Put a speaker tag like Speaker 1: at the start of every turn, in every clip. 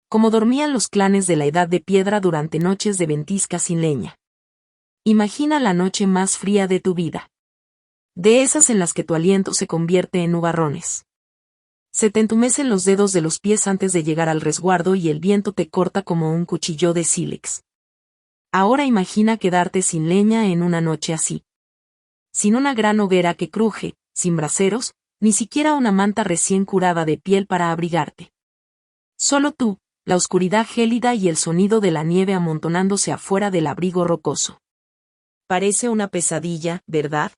Speaker 1: como dormían los clanes de la Edad de Piedra durante noches de ventisca sin leña. Imagina la noche más fría de tu vida. De esas en las que tu aliento se convierte en nubarrones. Se te entumecen los dedos de los pies antes de llegar al resguardo y el viento te corta como un cuchillo de sílex. Ahora imagina quedarte sin leña en una noche así. Sin una gran hoguera que cruje, sin braseros, ni siquiera una manta recién curada de piel para abrigarte. Solo tú, la oscuridad gélida y el sonido de la nieve amontonándose afuera del abrigo rocoso. Parece una pesadilla, ¿verdad?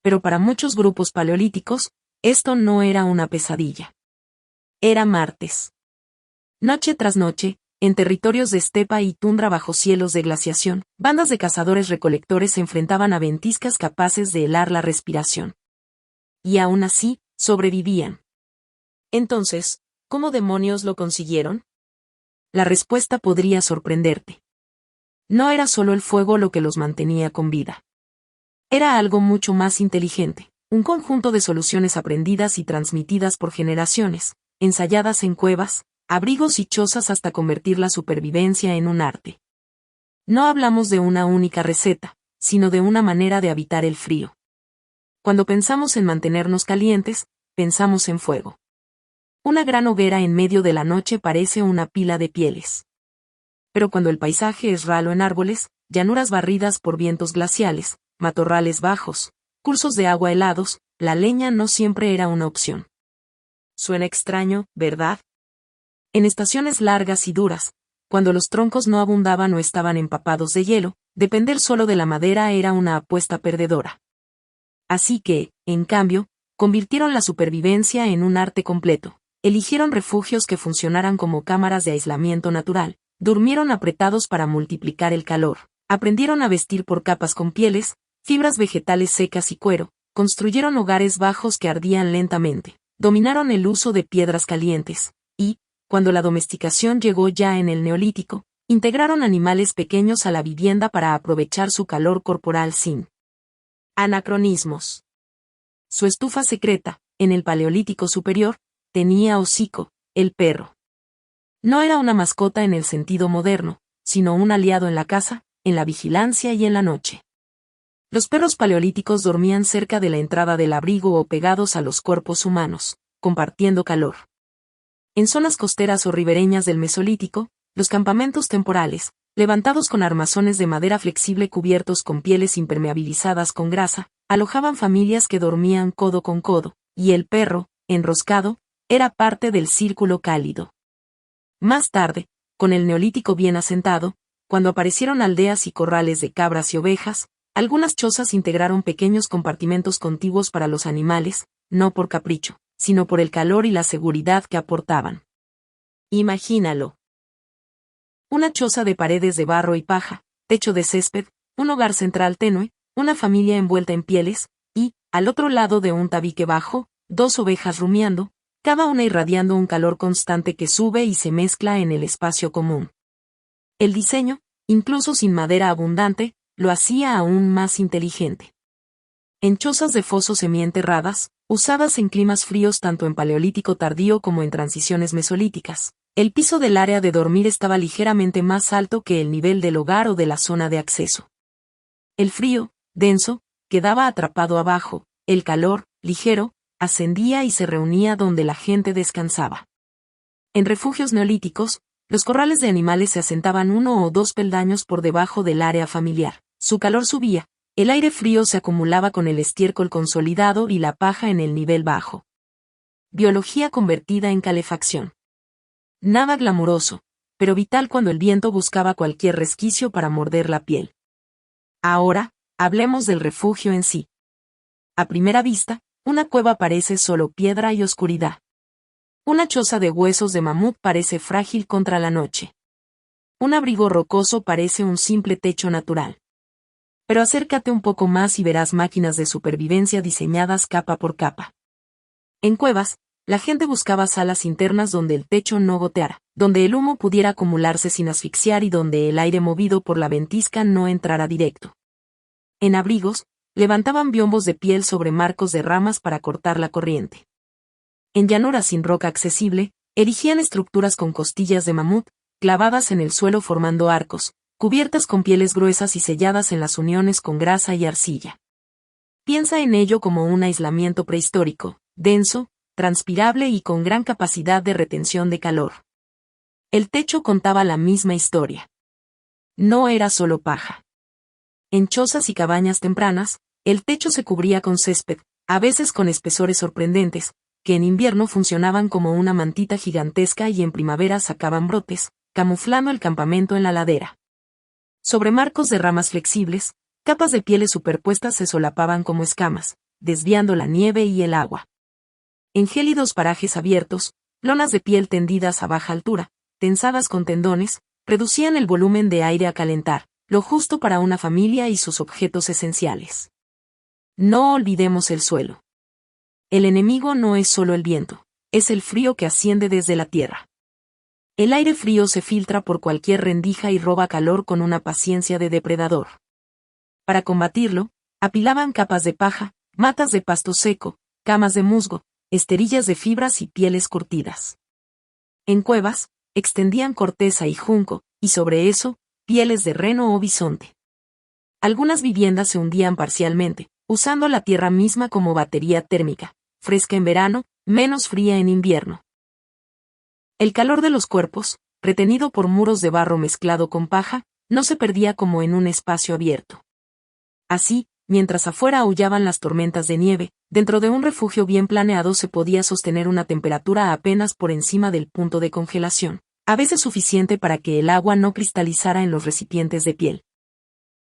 Speaker 1: Pero para muchos grupos paleolíticos, esto no era una pesadilla. Era martes. Noche tras noche, en territorios de estepa y tundra bajo cielos de glaciación, bandas de cazadores-recolectores se enfrentaban a ventiscas capaces de helar la respiración. Y aún así, sobrevivían. Entonces, ¿cómo demonios lo consiguieron? La respuesta podría sorprenderte. No era solo el fuego lo que los mantenía con vida. Era algo mucho más inteligente, un conjunto de soluciones aprendidas y transmitidas por generaciones, ensayadas en cuevas, abrigos y chozas hasta convertir la supervivencia en un arte. No hablamos de una única receta, sino de una manera de habitar el frío. Cuando pensamos en mantenernos calientes, pensamos en fuego. Una gran hoguera en medio de la noche parece una pila de pieles. Pero cuando el paisaje es ralo en árboles, llanuras barridas por vientos glaciales, matorrales bajos, cursos de agua helados, la leña no siempre era una opción. Suena extraño, ¿verdad? En estaciones largas y duras, cuando los troncos no abundaban o estaban empapados de hielo, depender solo de la madera era una apuesta perdedora. Así que, en cambio, convirtieron la supervivencia en un arte completo. Eligieron refugios que funcionaran como cámaras de aislamiento natural, durmieron apretados para multiplicar el calor, aprendieron a vestir por capas con pieles, fibras vegetales secas y cuero, construyeron hogares bajos que ardían lentamente, dominaron el uso de piedras calientes, y, cuando la domesticación llegó ya en el Neolítico, integraron animales pequeños a la vivienda para aprovechar su calor corporal sin anacronismos. Su estufa secreta, en el Paleolítico superior, tenía hocico, el perro. No era una mascota en el sentido moderno, sino un aliado en la caza, en la vigilancia y en la noche. Los perros paleolíticos dormían cerca de la entrada del abrigo o pegados a los cuerpos humanos, compartiendo calor. En zonas costeras o ribereñas del Mesolítico, los campamentos temporales, levantados con armazones de madera flexible cubiertos con pieles impermeabilizadas con grasa, alojaban familias que dormían codo con codo, y el perro, enroscado, era parte del círculo cálido. Más tarde, con el Neolítico bien asentado, cuando aparecieron aldeas y corrales de cabras y ovejas, algunas chozas integraron pequeños compartimentos contiguos para los animales, no por capricho, sino por el calor y la seguridad que aportaban. Imagínalo. Una choza de paredes de barro y paja, techo de césped, un hogar central tenue, una familia envuelta en pieles, y, al otro lado de un tabique bajo, 2 ovejas rumiando, cada una irradiando un calor constante que sube y se mezcla en el espacio común. El diseño, incluso sin madera abundante, lo hacía aún más inteligente. En chozas de foso semienterradas, usadas en climas fríos tanto en Paleolítico tardío como en transiciones mesolíticas, el piso del área de dormir estaba ligeramente más alto que el nivel del hogar o de la zona de acceso. El frío, denso, quedaba atrapado abajo, el calor, ligero, ascendía y se reunía donde la gente descansaba. En refugios neolíticos, los corrales de animales se asentaban 1 o 2 peldaños por debajo del área familiar. Su calor subía, el aire frío se acumulaba con el estiércol consolidado y la paja en el nivel bajo. Biología convertida en calefacción. Nada glamuroso, pero vital cuando el viento buscaba cualquier resquicio para morder la piel. Ahora, hablemos del refugio en sí. A primera vista, una cueva parece solo piedra y oscuridad. Una choza de huesos de mamut parece frágil contra la noche. Un abrigo rocoso parece un simple techo natural. Pero acércate un poco más y verás máquinas de supervivencia diseñadas capa por capa. En cuevas, la gente buscaba salas internas donde el techo no goteara, donde el humo pudiera acumularse sin asfixiar y donde el aire movido por la ventisca no entrara directo. En abrigos, levantaban biombos de piel sobre marcos de ramas para cortar la corriente. En llanuras sin roca accesible, Erigían estructuras con costillas de mamut, clavadas en el suelo formando arcos, cubiertas con pieles gruesas y selladas en las uniones con grasa y arcilla. Piensa en ello como un aislamiento prehistórico, denso, transpirable y con gran capacidad de retención de calor. El techo contaba la misma historia. No era solo paja. En chozas y cabañas tempranas, el techo se cubría con césped, a veces con espesores sorprendentes, que en invierno funcionaban como una mantita gigantesca y en primavera sacaban brotes, camuflando el campamento en la ladera. Sobre marcos de ramas flexibles, capas de pieles superpuestas se solapaban como escamas, desviando la nieve y el agua. En gélidos parajes abiertos, lonas de piel tendidas a baja altura, tensadas con tendones, reducían el volumen de aire a calentar, lo justo para una familia y sus objetos esenciales. No olvidemos el suelo. El enemigo no es solo el viento, es el frío que asciende desde la tierra. El aire frío se filtra por cualquier rendija y roba calor con una paciencia de depredador. Para combatirlo, apilaban capas de paja, matas de pasto seco, camas de musgo, esterillas de fibras y pieles curtidas. En cuevas, extendían corteza y junco, y sobre eso, pieles de reno o bisonte. Algunas viviendas se hundían parcialmente, usando la tierra misma como batería térmica, fresca en verano, menos fría en invierno. El calor de los cuerpos, retenido por muros de barro mezclado con paja, no se perdía como en un espacio abierto. Así, mientras afuera aullaban las tormentas de nieve, dentro de un refugio bien planeado se podía sostener una temperatura apenas por encima del punto de congelación, a veces suficiente para que el agua no cristalizara en los recipientes de piel.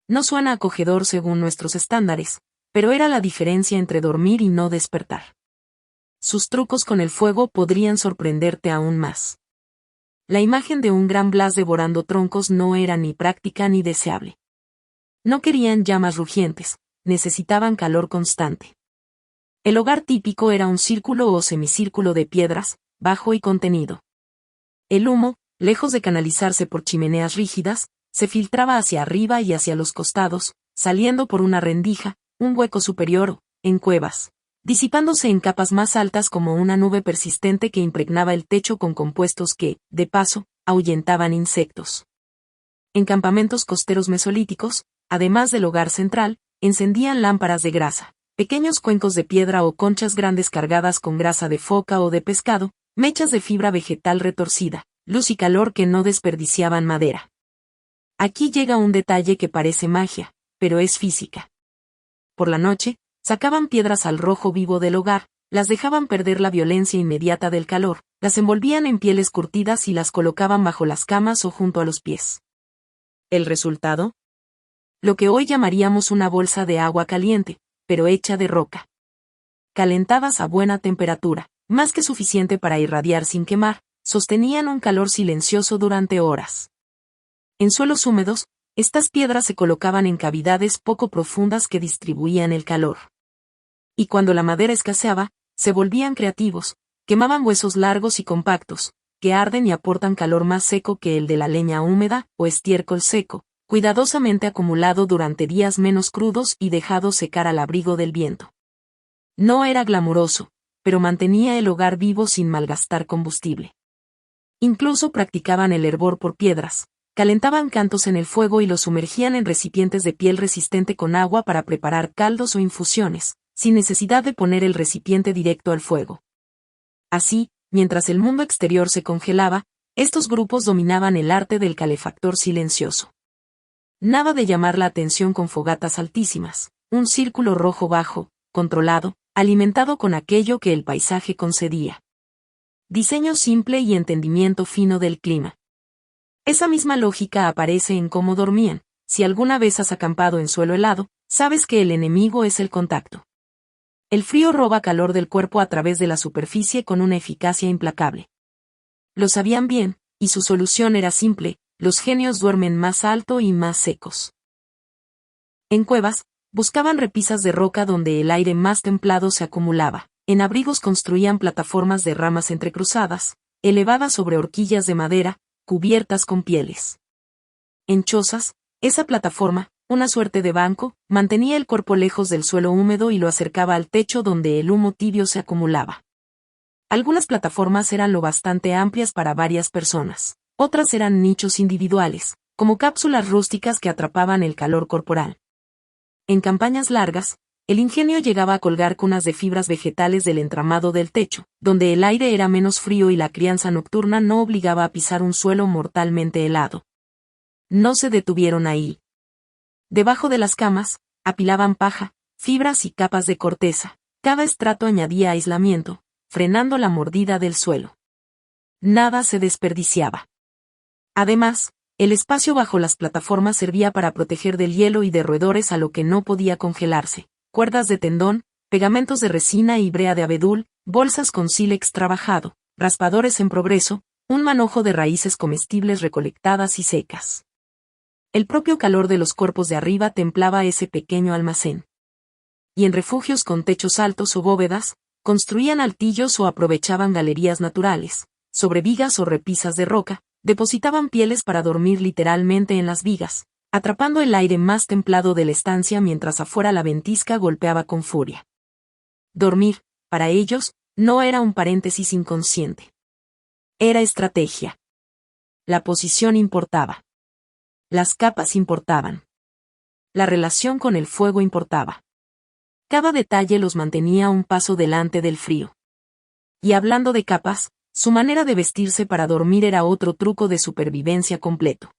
Speaker 1: No suena acogedor según nuestros estándares, pero era la diferencia entre dormir y no despertar. Sus trucos con el fuego podrían sorprenderte aún más. La imagen de un gran Blas devorando troncos no era ni práctica ni deseable. No querían llamas rugientes, necesitaban calor constante. El hogar típico era un círculo o semicírculo de piedras, bajo y contenido. El humo, lejos de canalizarse por chimeneas rígidas, se filtraba hacia arriba y hacia los costados, saliendo por una rendija, un hueco superior, en cuevas, disipándose en capas más altas como una nube persistente que impregnaba el techo con compuestos que, de paso, ahuyentaban insectos. En campamentos costeros mesolíticos, además del hogar central, encendían lámparas de grasa, pequeños cuencos de piedra o conchas grandes cargadas con grasa de foca o de pescado, mechas de fibra vegetal retorcida, luz y calor que no desperdiciaban madera. Aquí llega un detalle que parece magia, pero es física. Por la noche, sacaban piedras al rojo vivo del hogar, las dejaban perder la violencia inmediata del calor, las envolvían en pieles curtidas y las colocaban bajo las camas o junto a los pies. ¿El resultado? Lo que hoy llamaríamos una bolsa de agua caliente, pero hecha de roca. Calentadas a buena temperatura, más que suficiente para irradiar sin quemar, sostenían un calor silencioso durante horas. En suelos húmedos, estas piedras se colocaban en cavidades poco profundas que distribuían el calor. Y cuando la madera escaseaba, se volvían creativos, quemaban huesos largos y compactos, que arden y aportan calor más seco que el de la leña húmeda o estiércol seco, cuidadosamente acumulado durante días menos crudos y dejado secar al abrigo del viento. No era glamuroso, pero mantenía el hogar vivo sin malgastar combustible. Incluso practicaban el hervor por piedras, calentaban cantos en el fuego y los sumergían en recipientes de piel resistente con agua para preparar caldos o infusiones, sin necesidad de poner el recipiente directo al fuego. Así, mientras el mundo exterior se congelaba, estos grupos dominaban el arte del calefactor silencioso. Nada de llamar la atención con fogatas altísimas, un círculo rojo bajo, controlado, alimentado con aquello que el paisaje concedía. Diseño simple y entendimiento fino del clima. Esa misma lógica aparece en cómo dormían. Si alguna vez has acampado en suelo helado, sabes que el enemigo es el contacto. El frío roba calor del cuerpo a través de la superficie con una eficacia implacable. Lo sabían bien, y su solución era simple: los genios duermen más alto y más secos. En cuevas, buscaban repisas de roca donde el aire más templado se acumulaba. En abrigos construían plataformas de ramas entrecruzadas, elevadas sobre horquillas de madera, cubiertas con pieles. En chozas, esa plataforma, una suerte de banco, mantenía el cuerpo lejos del suelo húmedo y lo acercaba al techo donde el humo tibio se acumulaba. Algunas plataformas eran lo bastante amplias para varias personas, otras eran nichos individuales, como cápsulas rústicas que atrapaban el calor corporal. En campañas largas, el ingenio llegaba a colgar cunas de fibras vegetales del entramado del techo, donde el aire era menos frío y la crianza nocturna no obligaba a pisar un suelo mortalmente helado. No se detuvieron ahí. Debajo de las camas, apilaban paja, fibras y capas de corteza. Cada estrato añadía aislamiento, frenando la mordida del suelo. Nada se desperdiciaba. Además, el espacio bajo las plataformas servía para proteger del hielo y de roedores a lo que no podía congelarse. Cuerdas de tendón, pegamentos de resina y brea de abedul, bolsas con sílex trabajado, raspadores en progreso, un manojo de raíces comestibles recolectadas y secas. El propio calor de los cuerpos de arriba templaba ese pequeño almacén. Y en refugios con techos altos o bóvedas, construían altillos o aprovechaban galerías naturales, sobre vigas o repisas de roca, depositaban pieles para dormir literalmente en las vigas, atrapando el aire más templado de la estancia mientras afuera la ventisca golpeaba con furia. Dormir, para ellos, no era un paréntesis inconsciente. Era estrategia. La posición importaba. Las capas importaban. La relación con el fuego importaba. Cada detalle los mantenía un paso delante del frío. Y hablando de capas, su manera de vestirse para dormir era otro truco de supervivencia completo.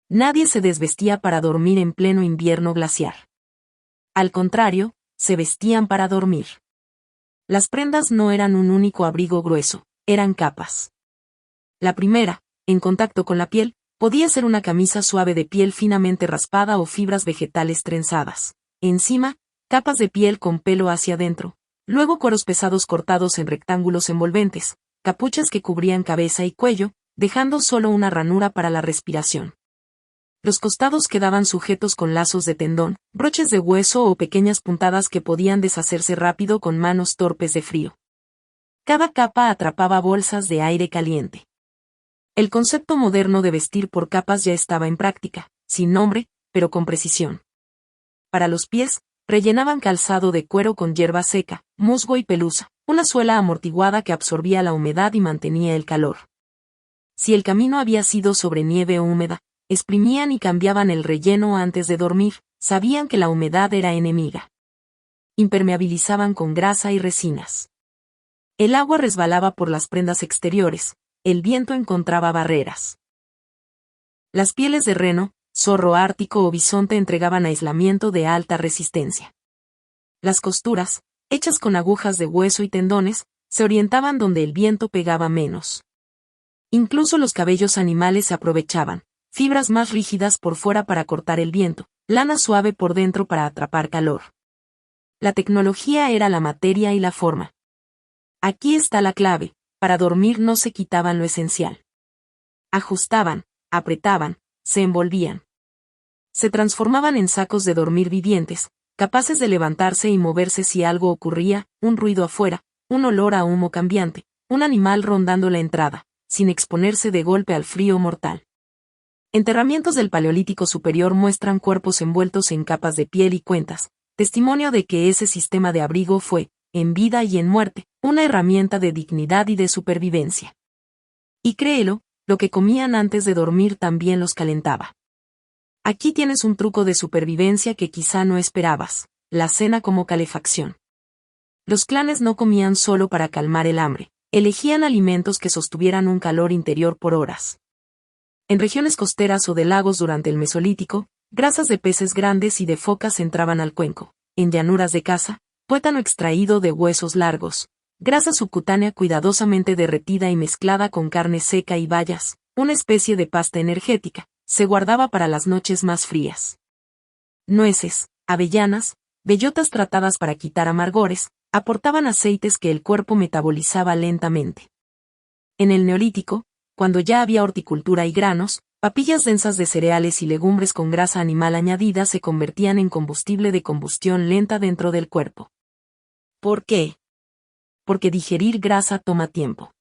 Speaker 1: Nadie se desvestía para dormir en pleno invierno glaciar. Al contrario, se vestían para dormir. Las prendas no eran un único abrigo grueso, eran capas. La primera, en contacto con la piel, podía ser una camisa suave de piel finamente raspada o fibras vegetales trenzadas. Encima, capas de piel con pelo hacia adentro, luego cueros pesados cortados en rectángulos envolventes, capuchas que cubrían cabeza y cuello, dejando solo una ranura para la respiración. Los costados quedaban sujetos con lazos de tendón, broches de hueso o pequeñas puntadas que podían deshacerse rápido con manos torpes de frío. Cada capa atrapaba bolsas de aire caliente. El concepto moderno de vestir por capas ya estaba en práctica, sin nombre, pero con precisión. Para los pies, rellenaban calzado de cuero con hierba seca, musgo y pelusa, una suela amortiguada que absorbía la humedad y mantenía el calor. Si el camino había sido sobre nieve o húmeda, exprimían y cambiaban el relleno antes de dormir, sabían que la humedad era enemiga. Impermeabilizaban con grasa y resinas. El agua resbalaba por las prendas exteriores, el viento encontraba barreras. Las pieles de reno, zorro ártico o bisonte entregaban aislamiento de alta resistencia. Las costuras, hechas con agujas de hueso y tendones, se orientaban donde el viento pegaba menos. Incluso los cabellos animales se aprovechaban, fibras más rígidas por fuera para cortar el viento, lana suave por dentro para atrapar calor. La tecnología era la materia y la forma. Aquí está la clave, para dormir no se quitaban lo esencial. Ajustaban, apretaban, se envolvían. Se transformaban en sacos de dormir vivientes, capaces de levantarse y moverse si algo ocurría, un ruido afuera, un olor a humo cambiante, un animal rondando la entrada, sin exponerse de golpe al frío mortal. Enterramientos del Paleolítico Superior muestran cuerpos envueltos en capas de piel y cuentas, testimonio de que ese sistema de abrigo fue, en vida y en muerte, una herramienta de dignidad y de supervivencia. Y créelo, lo que comían antes de dormir también los calentaba. Aquí tienes un truco de supervivencia que quizá no esperabas, la cena como calefacción. Los clanes no comían solo para calmar el hambre, elegían alimentos que sostuvieran un calor interior por horas. En regiones costeras o de lagos durante el Mesolítico, grasas de peces grandes y de focas entraban al cuenco. En llanuras de caza, tuétano extraído de huesos largos, grasa subcutánea cuidadosamente derretida y mezclada con carne seca y bayas, una especie de pasta energética, se guardaba para las noches más frías. Nueces, avellanas, bellotas tratadas para quitar amargores, aportaban aceites que el cuerpo metabolizaba lentamente. En el Neolítico, cuando ya había horticultura y granos, papillas densas de cereales y legumbres con grasa animal añadida se convertían en combustible de combustión lenta dentro del cuerpo. ¿Por qué? Porque digerir grasa toma tiempo.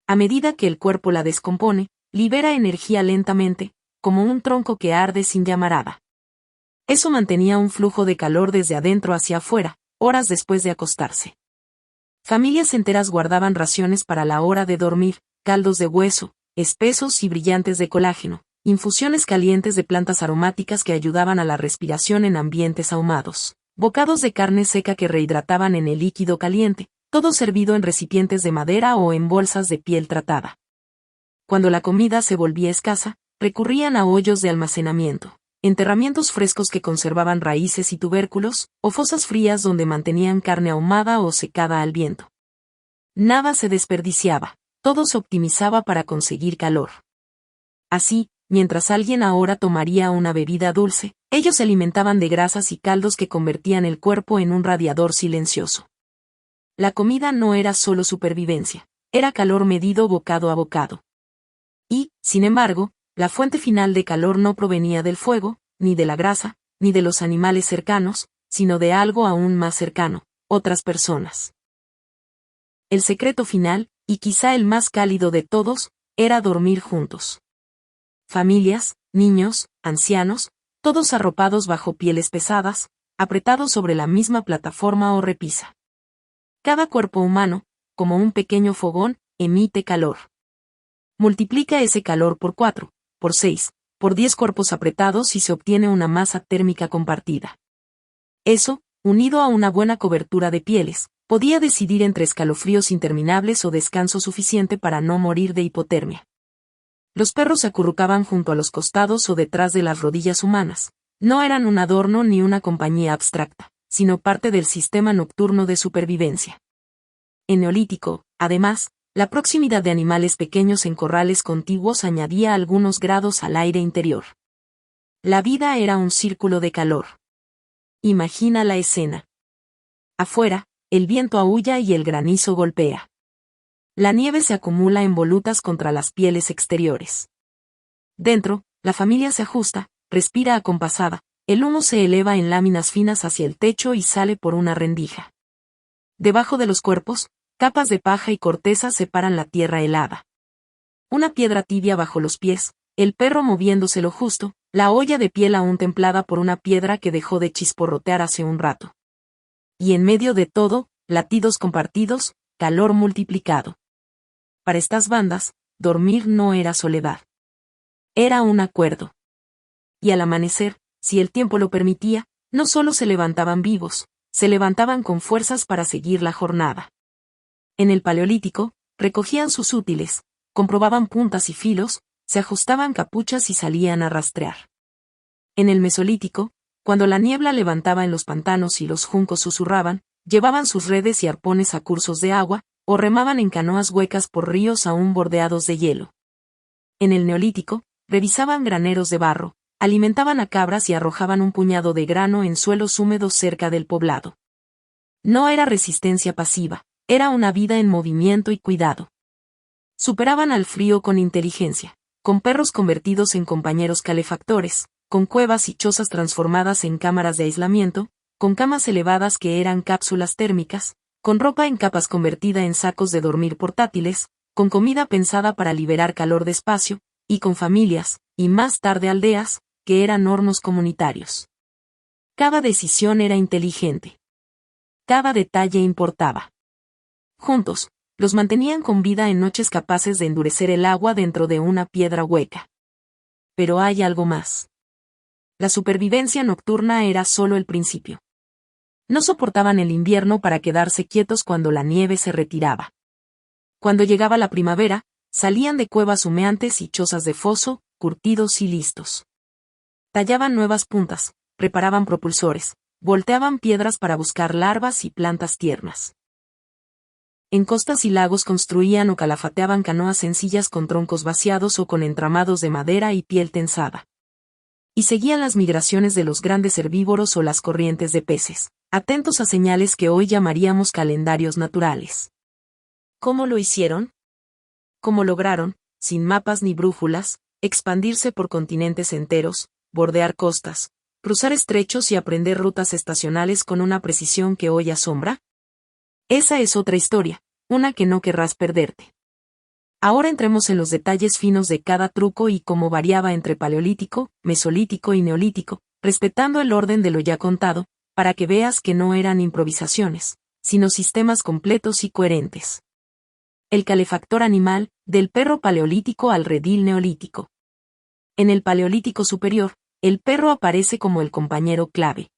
Speaker 1: A medida que el cuerpo la descompone, libera energía lentamente, como un tronco que arde sin llamarada. Eso mantenía un flujo de calor desde adentro hacia afuera, horas después de acostarse. Familias enteras guardaban raciones para la hora de dormir, caldos de hueso, espesos y brillantes de colágeno, infusiones calientes de plantas aromáticas que ayudaban a la respiración en ambientes ahumados, bocados de carne seca que rehidrataban en el líquido caliente, todo servido en recipientes de madera o en bolsas de piel tratada. Cuando la comida se volvía escasa, recurrían a hoyos de almacenamiento, enterramientos frescos que conservaban raíces y tubérculos, o fosas frías donde mantenían carne ahumada o secada al viento. Nada se desperdiciaba, todo se optimizaba para conseguir calor. Así, mientras alguien ahora tomaría una bebida dulce, ellos se alimentaban de grasas y caldos que convertían el cuerpo en un radiador silencioso. La comida no era solo supervivencia, era calor medido bocado a bocado. Y, sin embargo, la fuente final de calor no provenía del fuego, ni de la grasa, ni de los animales cercanos, sino de algo aún más cercano, otras personas. El secreto final, y quizá el más cálido de todos, era dormir juntos. Familias, niños, ancianos, todos arropados bajo pieles pesadas, apretados sobre la misma plataforma o repisa. Cada cuerpo humano, como un pequeño fogón, emite calor. Multiplica ese calor por 4, por 6, por 10 cuerpos apretados y se obtiene una masa térmica compartida. Eso, unido a una buena cobertura de pieles, podía decidir entre escalofríos interminables o descanso suficiente para no morir de hipotermia. Los perros se acurrucaban junto a los costados o detrás de las rodillas humanas. No eran un adorno ni una compañía abstracta, sino parte del sistema nocturno de supervivencia. En Neolítico, además, la proximidad de animales pequeños en corrales contiguos añadía algunos grados al aire interior. La vida era un círculo de calor. Imagina la escena. Afuera, el viento aúlla y el granizo golpea. La nieve se acumula en volutas contra las pieles exteriores. Dentro, la familia se ajusta, respira acompasada, el humo se eleva en láminas finas hacia el techo y sale por una rendija. Debajo de los cuerpos, capas de paja y corteza separan la tierra helada. Una piedra tibia bajo los pies, el perro moviéndose lo justo, la olla de piel aún templada por una piedra que dejó de chisporrotear hace un rato. Y en medio de todo, latidos compartidos, calor multiplicado. Para estas bandas, dormir no era soledad. Era un acuerdo. Y al amanecer, si el tiempo lo permitía, no solo se levantaban vivos, se levantaban con fuerzas para seguir la jornada. En el Paleolítico, recogían sus útiles, comprobaban puntas y filos, se ajustaban capuchas y salían a rastrear. En el Mesolítico, cuando la niebla levantaba en los pantanos y los juncos susurraban, llevaban sus redes y arpones a cursos de agua, o remaban en canoas huecas por ríos aún bordeados de hielo. En el Neolítico, revisaban graneros de barro, alimentaban a cabras y arrojaban un puñado de grano en suelos húmedos cerca del poblado. No era resistencia pasiva, era una vida en movimiento y cuidado. Superaban al frío con inteligencia, con perros convertidos en compañeros calefactores, con cuevas y chozas transformadas en cámaras de aislamiento, con camas elevadas que eran cápsulas térmicas, con ropa en capas convertida en sacos de dormir portátiles, con comida pensada para liberar calor despacio, y con familias, y más tarde aldeas, que eran hornos comunitarios. Cada decisión era inteligente. Cada detalle importaba. Juntos, los mantenían con vida en noches capaces de endurecer el agua dentro de una piedra hueca. Pero hay algo más. La supervivencia nocturna era solo el principio. No soportaban el invierno para quedarse quietos cuando la nieve se retiraba. Cuando llegaba la primavera, salían de cuevas humeantes y chozas de foso, curtidos y listos. Tallaban nuevas puntas, preparaban propulsores, volteaban piedras para buscar larvas y plantas tiernas. En costas y lagos construían o calafateaban canoas sencillas con troncos vaciados o con entramados de madera y piel tensada. Y seguían las migraciones de los grandes herbívoros o las corrientes de peces, atentos a señales que hoy llamaríamos calendarios naturales. ¿Cómo lo hicieron? ¿Cómo lograron, sin mapas ni brújulas, expandirse por continentes enteros, bordear costas, cruzar estrechos y aprender rutas estacionales con una precisión que hoy asombra? Esa es otra historia, una que no querrás perderte. Ahora entremos en los detalles finos de cada truco y cómo variaba entre Paleolítico, Mesolítico y Neolítico, respetando el orden de lo ya contado, para que veas que no eran improvisaciones, sino sistemas completos y coherentes. El calefactor animal, del perro paleolítico al redil neolítico. En el Paleolítico superior, el perro aparece como el compañero clave.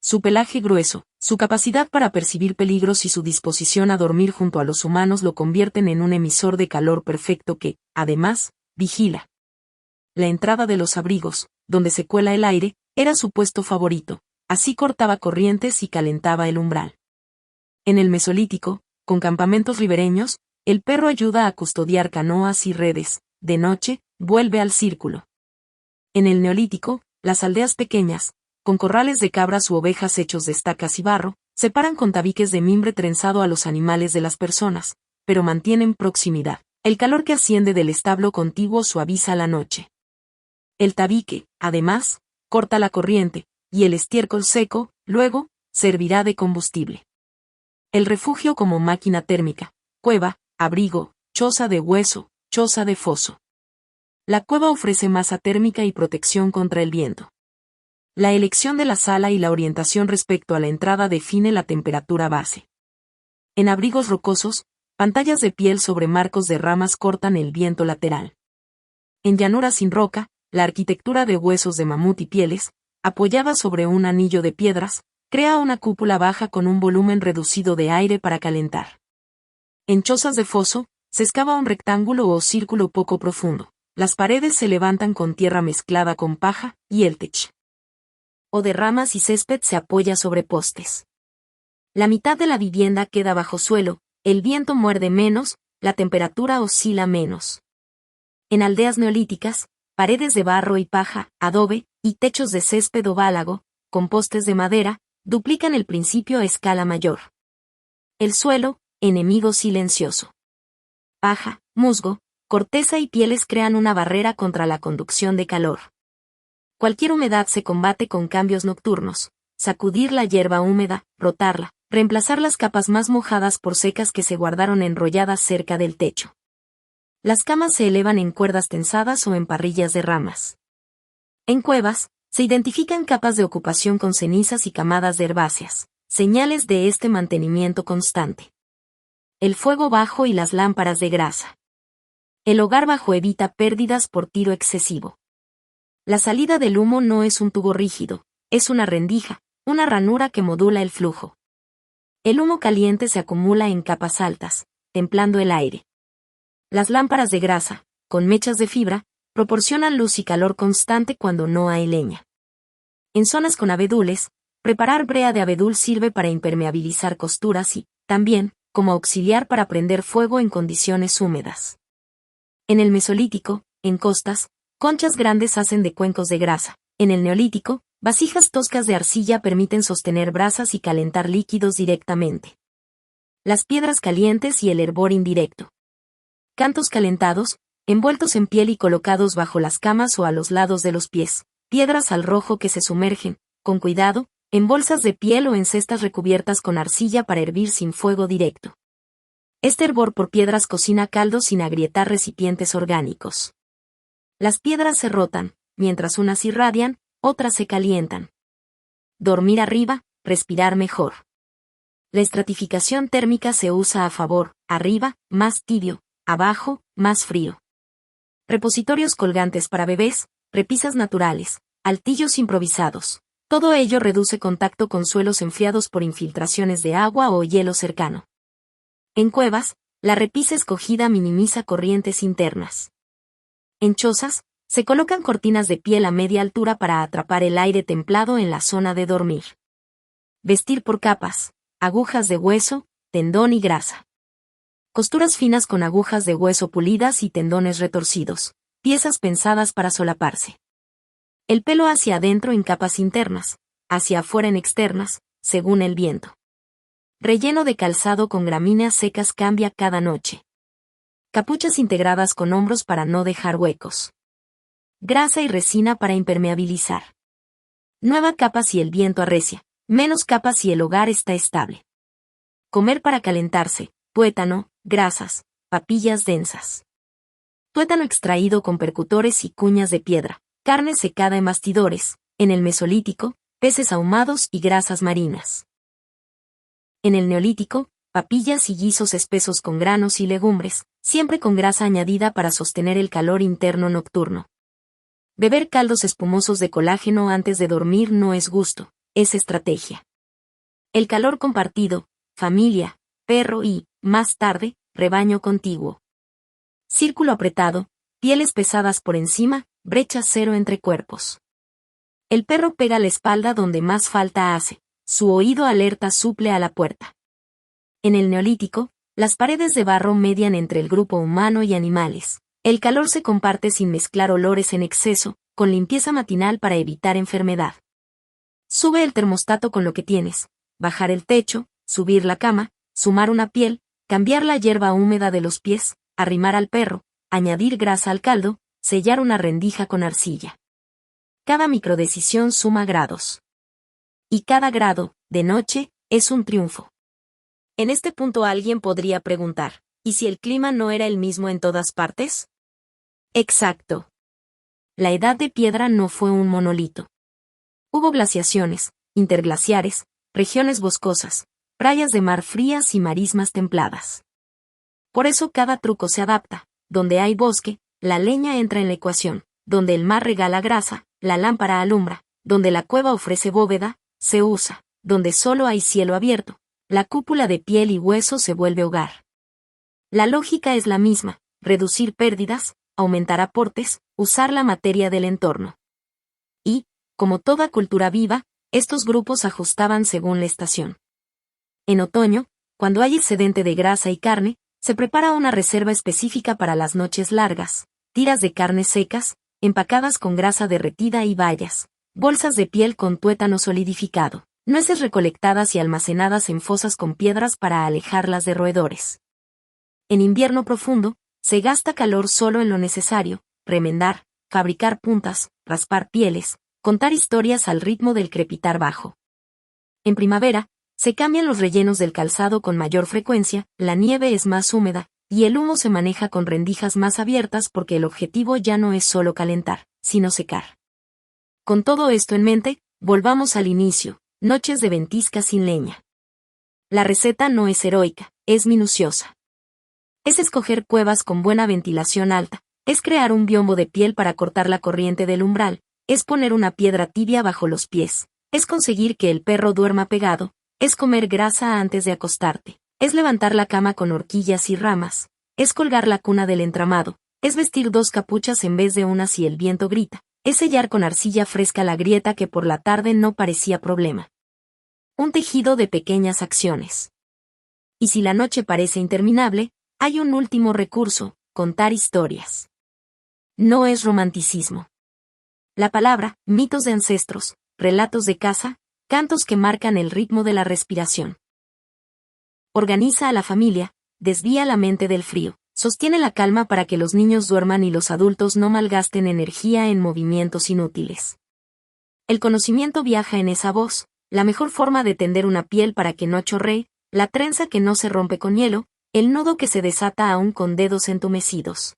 Speaker 1: Su pelaje grueso, su capacidad para percibir peligros y su disposición a dormir junto a los humanos lo convierten en un emisor de calor perfecto que, además, vigila. La entrada de los abrigos, donde se cuela el aire, era su puesto favorito, así cortaba corrientes y calentaba el umbral. En el Mesolítico, con campamentos ribereños, el perro ayuda a custodiar canoas y redes, de noche, vuelve al círculo. En el Neolítico, las aldeas pequeñas, con corrales de cabras u ovejas hechos de estacas y barro, separan con tabiques de mimbre trenzado a los animales de las personas, pero mantienen proximidad. El calor que asciende del establo contiguo suaviza la noche. El tabique, además, corta la corriente, y el estiércol seco, luego, servirá de combustible. El refugio como máquina térmica, cueva, abrigo, choza de hueso, choza de foso. La cueva ofrece masa térmica y protección contra el viento. La elección de la sala y la orientación respecto a la entrada define la temperatura base. En abrigos rocosos, pantallas de piel sobre marcos de ramas cortan el viento lateral. En llanuras sin roca, la arquitectura de huesos de mamut y pieles, apoyada sobre un anillo de piedras, crea una cúpula baja con un volumen reducido de aire para calentar. En chozas de foso, se excava un rectángulo o círculo poco profundo. Las paredes se levantan con tierra mezclada con paja, y el techo o de ramas y césped se apoya sobre postes. La mitad de la vivienda queda bajo suelo, el viento muerde menos, la temperatura oscila menos. En aldeas neolíticas, paredes de barro y paja, adobe, y techos de césped o válago, con postes de madera, duplican el principio a escala mayor. El suelo, enemigo silencioso. Paja, musgo, corteza y pieles crean una barrera contra la conducción de calor. Cualquier humedad se combate con cambios nocturnos, sacudir la hierba húmeda, rotarla, reemplazar las capas más mojadas por secas que se guardaron enrolladas cerca del techo. Las camas se elevan en cuerdas tensadas o en parrillas de ramas. En cuevas, se identifican capas de ocupación con cenizas y camadas de herbáceas, señales de este mantenimiento constante. El fuego bajo y las lámparas de grasa. El hogar bajo evita pérdidas por tiro excesivo. La salida del humo no es un tubo rígido, es una rendija, una ranura que modula el flujo. El humo caliente se acumula en capas altas, templando el aire. Las lámparas de grasa, con mechas de fibra, proporcionan luz y calor constante cuando no hay leña. En zonas con abedules, preparar brea de abedul sirve para impermeabilizar costuras y, también, como auxiliar para prender fuego en condiciones húmedas. En el Mesolítico, en costas, conchas grandes hacen de cuencos de grasa. En el Neolítico, vasijas toscas de arcilla permiten sostener brasas y calentar líquidos directamente. Las piedras calientes y el hervor indirecto. Cantos calentados, envueltos en piel y colocados bajo las camas o a los lados de los pies. Piedras al rojo que se sumergen, con cuidado, en bolsas de piel o en cestas recubiertas con arcilla para hervir sin fuego directo. Este hervor por piedras cocina caldo sin agrietar recipientes orgánicos. Las piedras se rotan, mientras unas irradian, otras se calientan. Dormir arriba, respirar mejor. La estratificación térmica se usa a favor, arriba, más tibio, abajo, más frío. Repositorios colgantes para bebés, repisas naturales, altillos improvisados. Todo ello reduce contacto con suelos enfriados por infiltraciones de agua o hielo cercano. En cuevas, la repisa escogida minimiza corrientes internas. En chozas, se colocan cortinas de piel a media altura para atrapar el aire templado en la zona de dormir. Vestir por capas, agujas de hueso, tendón y grasa. Costuras finas con agujas de hueso pulidas y tendones retorcidos, piezas pensadas para solaparse. El pelo hacia adentro en capas internas, hacia afuera en externas, según el viento. Relleno de calzado con gramíneas secas cambia cada noche. Capuchas integradas con hombros para no dejar huecos. Grasa y resina para impermeabilizar. Nueva capa si el viento arrecia, menos capa si el hogar está estable. Comer para calentarse, tuétano, grasas, papillas densas. Tuétano extraído con percutores y cuñas de piedra, carne secada en bastidores, en el Mesolítico, peces ahumados y grasas marinas. En el Neolítico, papillas y guisos espesos con granos y legumbres, siempre con grasa añadida para sostener el calor interno nocturno. Beber caldos espumosos de colágeno antes de dormir no es gusto, es estrategia. El calor compartido, familia, perro y, más tarde, rebaño contiguo. Círculo apretado, pieles pesadas por encima, brecha cero entre cuerpos. El perro pega la espalda donde más falta hace, su oído alerta suple a la puerta. En el Neolítico, las paredes de barro median entre el grupo humano y animales. El calor se comparte sin mezclar olores en exceso, con limpieza matinal para evitar enfermedad. Sube el termostato con lo que tienes, bajar el techo, subir la cama, sumar una piel, cambiar la hierba húmeda de los pies, arrimar al perro, añadir grasa al caldo, sellar una rendija con arcilla. Cada microdecisión suma grados. Y cada grado, de noche, es un triunfo. En este punto alguien podría preguntar, ¿y si el clima no era el mismo en todas partes? Exacto. La edad de piedra no fue un monolito. Hubo glaciaciones, interglaciares, regiones boscosas, playas de mar frías y marismas templadas. Por eso cada truco se adapta. Donde hay bosque, la leña entra en la ecuación. Donde el mar regala grasa, la lámpara alumbra. Donde la cueva ofrece bóveda, se usa. Donde solo hay cielo abierto, la cúpula de piel y hueso se vuelve hogar. La lógica es la misma: reducir pérdidas, aumentar aportes, usar la materia del entorno. Y, como toda cultura viva, estos grupos ajustaban según la estación. En otoño, cuando hay excedente de grasa y carne, se prepara una reserva específica para las noches largas, tiras de carnes secas, empacadas con grasa derretida y bayas, bolsas de piel con tuétano solidificado, nueces recolectadas y almacenadas en fosas con piedras para alejarlas de roedores. En invierno profundo, se gasta calor solo en lo necesario: remendar, fabricar puntas, raspar pieles, contar historias al ritmo del crepitar bajo. En primavera, se cambian los rellenos del calzado con mayor frecuencia, la nieve es más húmeda, y el humo se maneja con rendijas más abiertas porque el objetivo ya no es solo calentar, sino secar. Con todo esto en mente, volvamos al inicio: noches de ventisca sin leña. La receta no es heroica, es minuciosa. Es escoger cuevas con buena ventilación alta, es crear un biombo de piel para cortar la corriente del umbral, es poner una piedra tibia bajo los pies, es conseguir que el perro duerma pegado, es comer grasa antes de acostarte, es levantar la cama con horquillas y ramas, es colgar la cuna del entramado, es vestir 2 capuchas en vez de una si el viento grita, es sellar con arcilla fresca la grieta que por la tarde no parecía problema. Un tejido de pequeñas acciones. Y si la noche parece interminable, hay un último recurso: contar historias. No es romanticismo. La palabra, mitos de ancestros, relatos de caza, cantos que marcan el ritmo de la respiración. Organiza a la familia, desvía la mente del frío, sostiene la calma para que los niños duerman y los adultos no malgasten energía en movimientos inútiles. El conocimiento viaja en esa voz: la mejor forma de tender una piel para que no chorree, la trenza que no se rompe con hielo, el nudo que se desata aún con dedos entumecidos.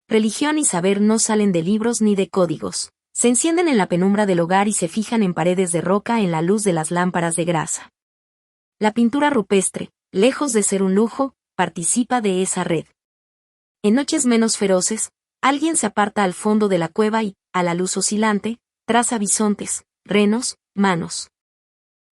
Speaker 1: Religión y saber no salen de libros ni de códigos, se encienden en la penumbra del hogar y se fijan en paredes de roca en la luz de las lámparas de grasa. La pintura rupestre, lejos de ser un lujo, participa de esa red. En noches menos feroces, alguien se aparta al fondo de la cueva y, a la luz oscilante, traza bisontes, renos, manos.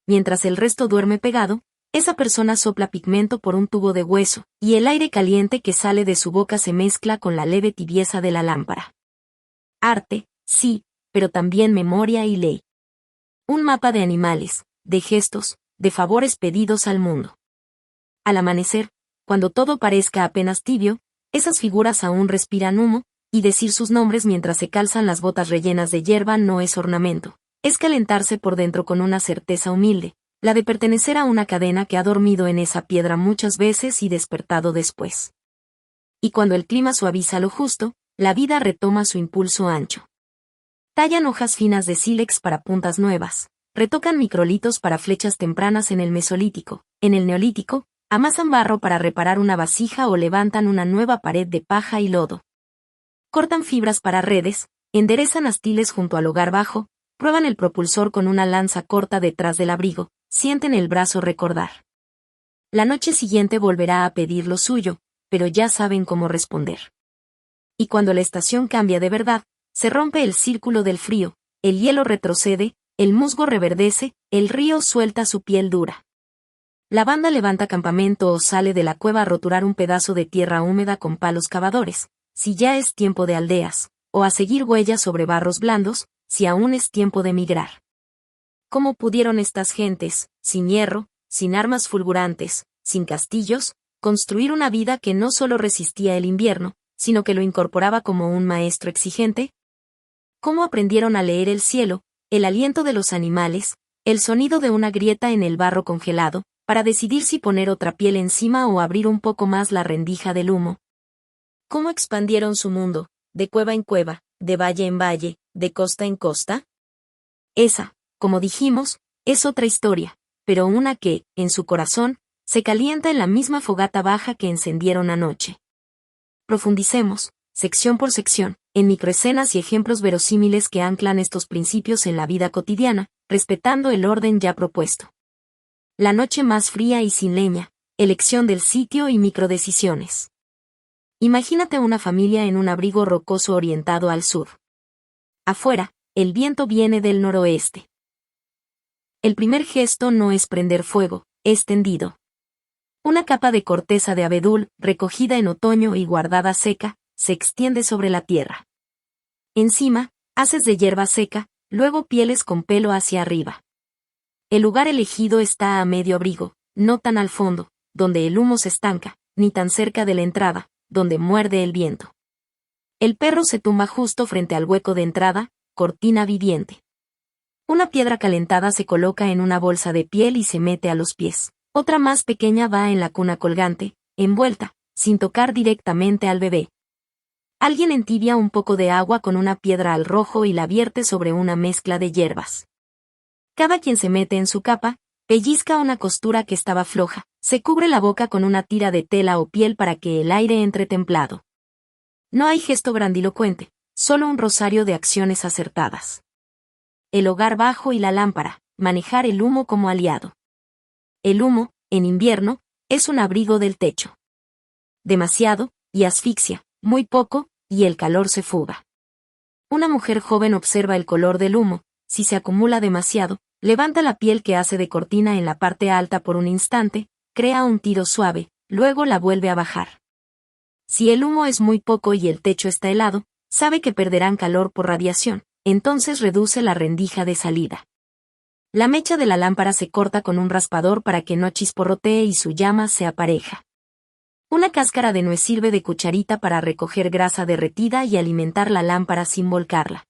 Speaker 1: Mientras el resto duerme pegado, esa persona sopla pigmento por un tubo de hueso, y el aire caliente que sale de su boca se mezcla con la leve tibieza de la lámpara. Arte, sí, pero también memoria y ley. Un mapa de animales, de gestos, de favores pedidos al mundo. Al amanecer, cuando todo parezca apenas tibio, esas figuras aún respiran humo, y decir sus nombres mientras se calzan las botas rellenas de hierba no es ornamento, es calentarse por dentro con una certeza humilde, la de pertenecer a una cadena que ha dormido en esa piedra muchas veces y despertado después. Y cuando el clima suaviza lo justo, la vida retoma su impulso ancho. Tallan hojas finas de sílex para puntas nuevas, retocan microlitos para flechas tempranas en el Mesolítico, en el Neolítico, amasan barro para reparar una vasija o levantan una nueva pared de paja y lodo. Cortan fibras para redes, enderezan astiles junto al hogar bajo, prueban el propulsor con una lanza corta detrás del abrigo, sienten el brazo recordar. La noche siguiente volverá a pedir lo suyo, pero ya saben cómo responder. Y cuando la estación cambia de verdad, se rompe el círculo del frío, el hielo retrocede, el musgo reverdece, el río suelta su piel dura. La banda levanta campamento o sale de la cueva a roturar un pedazo de tierra húmeda con palos cavadores, si ya es tiempo de aldeas, o a seguir huellas sobre barros blandos, si aún es tiempo de migrar. ¿Cómo pudieron estas gentes, sin hierro, sin armas fulgurantes, sin castillos, construir una vida que no solo resistía el invierno, sino que lo incorporaba como un maestro exigente? ¿Cómo aprendieron a leer el cielo, el aliento de los animales, el sonido de una grieta en el barro congelado, para decidir si poner otra piel encima o abrir un poco más la rendija del humo? ¿Cómo expandieron su mundo, de cueva en cueva, de valle en valle, de costa en costa? Esa, como dijimos, es otra historia, pero una que, en su corazón, se calienta en la misma fogata baja que encendieron anoche. Profundicemos, sección por sección, en microescenas y ejemplos verosímiles que anclan estos principios en la vida cotidiana, respetando el orden ya propuesto. La noche más fría y sin leña, elección del sitio y microdecisiones. Imagínate una familia en un abrigo rocoso orientado al sur. Afuera, el viento viene del noroeste. El primer gesto no es prender fuego, es tendido. Una capa de corteza de abedul, recogida en otoño y guardada seca, se extiende sobre la tierra. Encima, haces de hierba seca, luego pieles con pelo hacia arriba. El lugar elegido está a medio abrigo, no tan al fondo, donde el humo se estanca, ni tan cerca de la entrada, donde muerde el viento. El perro se tumba justo frente al hueco de entrada, cortina viviente. Una piedra calentada se coloca en una bolsa de piel y se mete a los pies. Otra más pequeña va en la cuna colgante, envuelta, sin tocar directamente al bebé. Alguien entibia un poco de agua con una piedra al rojo y la vierte sobre una mezcla de hierbas. Cada quien se mete en su capa, pellizca una costura que estaba floja, se cubre la boca con una tira de tela o piel para que el aire entre templado. No hay gesto grandilocuente, solo un rosario de acciones acertadas. El hogar bajo y la lámpara, manejar el humo como aliado. El humo, en invierno, es un abrigo del techo. Demasiado, y asfixia, muy poco, y el calor se fuga. Una mujer joven observa el color del humo, si se acumula demasiado, levanta la piel que hace de cortina en la parte alta por un instante, crea un tiro suave, luego la vuelve a bajar. Si el humo es muy poco y el techo está helado, sabe que perderán calor por radiación, entonces reduce la rendija de salida. La mecha de la lámpara se corta con un raspador para que no chisporrotee y su llama sea pareja. Una cáscara de nuez sirve de cucharita para recoger grasa derretida y alimentar la lámpara sin volcarla.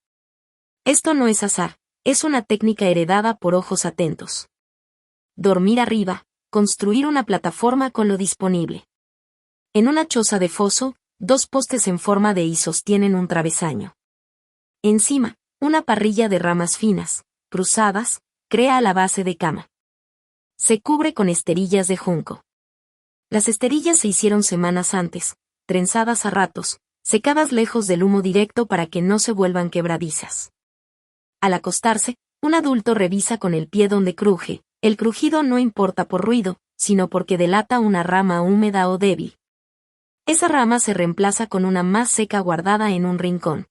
Speaker 1: Esto no es azar, es una técnica heredada por ojos atentos. Dormir arriba, construir una plataforma con lo disponible. En una choza de foso, 2 postes en forma de I sostienen un travesaño. Encima, una parrilla de ramas finas, cruzadas, crea la base de cama. Se cubre con esterillas de junco. Las esterillas se hicieron semanas antes, trenzadas a ratos, secadas lejos del humo directo para que no se vuelvan quebradizas. Al acostarse, un adulto revisa con el pie donde cruje, el crujido no importa por ruido, sino porque delata una rama húmeda o débil. Esa rama se reemplaza con una más seca guardada en un rincón.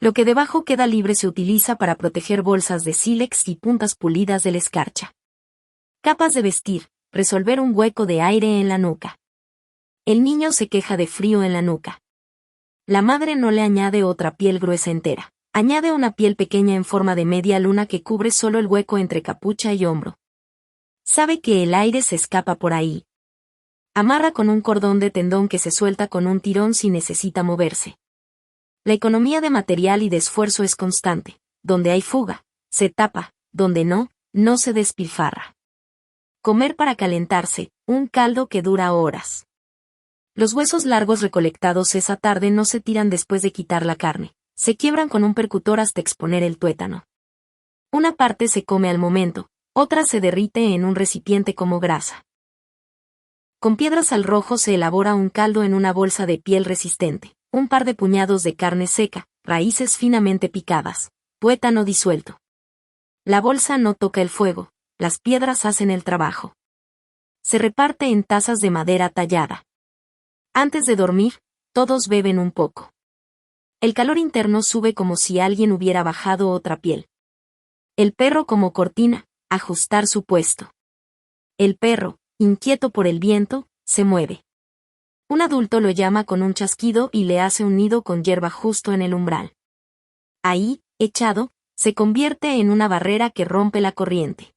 Speaker 1: Lo que debajo queda libre se utiliza para proteger bolsas de sílex y puntas pulidas de la escarcha. Capas de vestir, resolver un hueco de aire en la nuca. El niño se queja de frío en la nuca. La madre no le añade otra piel gruesa entera, añade una piel pequeña en forma de media luna que cubre solo el hueco entre capucha y hombro. Sabe que el aire se escapa por ahí. Amarra con un cordón de tendón que se suelta con un tirón si necesita moverse. La economía de material y de esfuerzo es constante. Donde hay fuga, se tapa, donde no, no se despilfarra. Comer para calentarse, un caldo que dura horas. Los huesos largos recolectados esa tarde no se tiran después de quitar la carne, se quiebran con un percutor hasta exponer el tuétano. Una parte se come al momento, otra se derrite en un recipiente como grasa. Con piedras al rojo se elabora un caldo en una bolsa de piel resistente, un par de puñados de carne seca, raíces finamente picadas, tuétano disuelto. La bolsa no toca el fuego, las piedras hacen el trabajo. Se reparte en tazas de madera tallada. Antes de dormir, todos beben un poco. El calor interno sube como si alguien hubiera bajado otra piel. El perro como cortina, ajustar su puesto. El perro, inquieto por el viento, se mueve. Un adulto lo llama con un chasquido y le hace un nido con hierba justo en el umbral. Ahí, echado, se convierte en una barrera que rompe la corriente.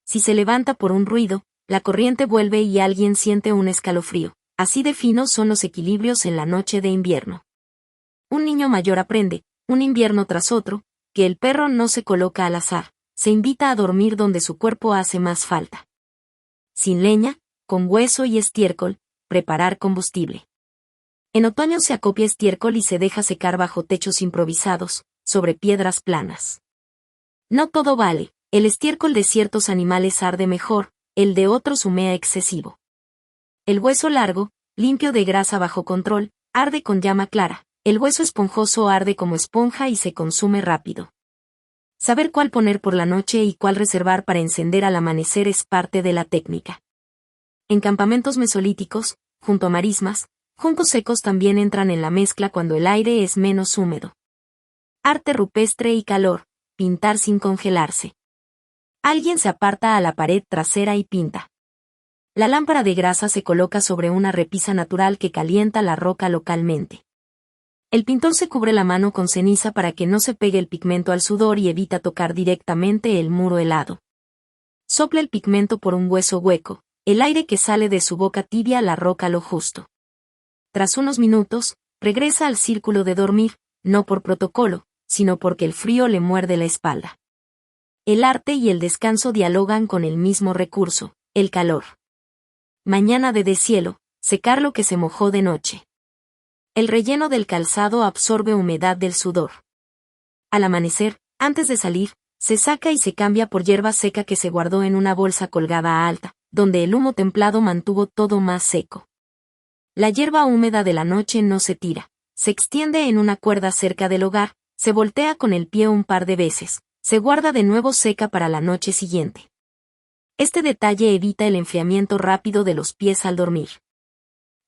Speaker 1: Si se levanta por un ruido, la corriente vuelve y alguien siente un escalofrío. Así de finos son los equilibrios en la noche de invierno. Un niño mayor aprende, un invierno tras otro, que el perro no se coloca al azar, se invita a dormir donde su cuerpo hace más falta. Sin leña, con hueso y estiércol, preparar combustible. En otoño se acopia estiércol y se deja secar bajo techos improvisados, sobre piedras planas. No todo vale, el estiércol de ciertos animales arde mejor, el de otros humea excesivo. El hueso largo, limpio de grasa bajo control, arde con llama clara, el hueso esponjoso arde como esponja y se consume rápido. Saber cuál poner por la noche y cuál reservar para encender al amanecer es parte de la técnica. En campamentos mesolíticos, junto a marismas, juncos secos también entran en la mezcla cuando el aire es menos húmedo. Arte rupestre y calor, pintar sin congelarse. Alguien se aparta a la pared trasera y pinta. La lámpara de grasa se coloca sobre una repisa natural que calienta la roca localmente. El pintor se cubre la mano con ceniza para que no se pegue el pigmento al sudor y evita tocar directamente el muro helado. Sopla el pigmento por un hueso hueco, el aire que sale de su boca tibia la roca lo justo. Tras unos minutos, regresa al círculo de dormir, no por protocolo, sino porque el frío le muerde la espalda. El arte y el descanso dialogan con el mismo recurso, el calor. Mañana de deshielo, secar lo que se mojó de noche. El relleno del calzado absorbe humedad del sudor. Al amanecer, antes de salir, se saca y se cambia por hierba seca que se guardó en una bolsa colgada alta, donde el humo templado mantuvo todo más seco. La hierba húmeda de la noche no se tira, se extiende en una cuerda cerca del hogar, se voltea con el pie un par de veces, se guarda de nuevo seca para la noche siguiente. Este detalle evita el enfriamiento rápido de los pies al dormir.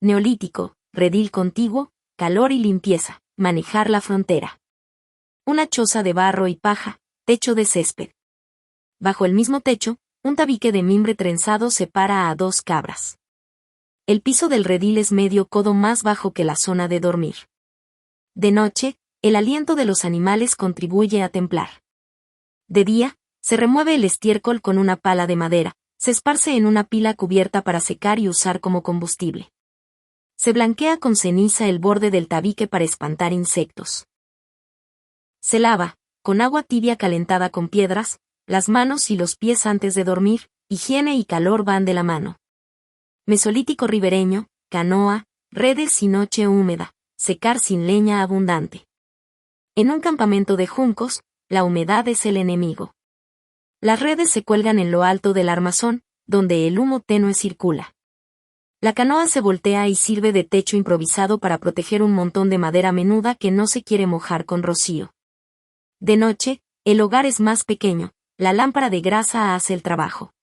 Speaker 1: Neolítico, redil contiguo, calor y limpieza, manejar la frontera. Una choza de barro y paja, techo de césped. Bajo el mismo techo, un tabique de mimbre trenzado separa a dos cabras. El piso del redil es medio codo más bajo que la zona de dormir. De noche, el aliento de los animales contribuye a templar. De día, se remueve el estiércol con una pala de madera, se esparce en una pila cubierta para secar y usar como combustible. Se blanquea con ceniza el borde del tabique para espantar insectos. Se lava, con agua tibia calentada con piedras, las manos y los pies antes de dormir, higiene y calor van de la mano. Mesolítico ribereño, canoa, redes y noche húmeda, secar sin leña abundante. En un campamento de juncos, la humedad es el enemigo. Las redes se cuelgan en lo alto del armazón, donde el humo tenue circula. La canoa se voltea y sirve de techo improvisado para proteger un montón de madera menuda que no se quiere mojar con rocío. De noche, el hogar es más pequeño, la lámpara de grasa hace el trabajo.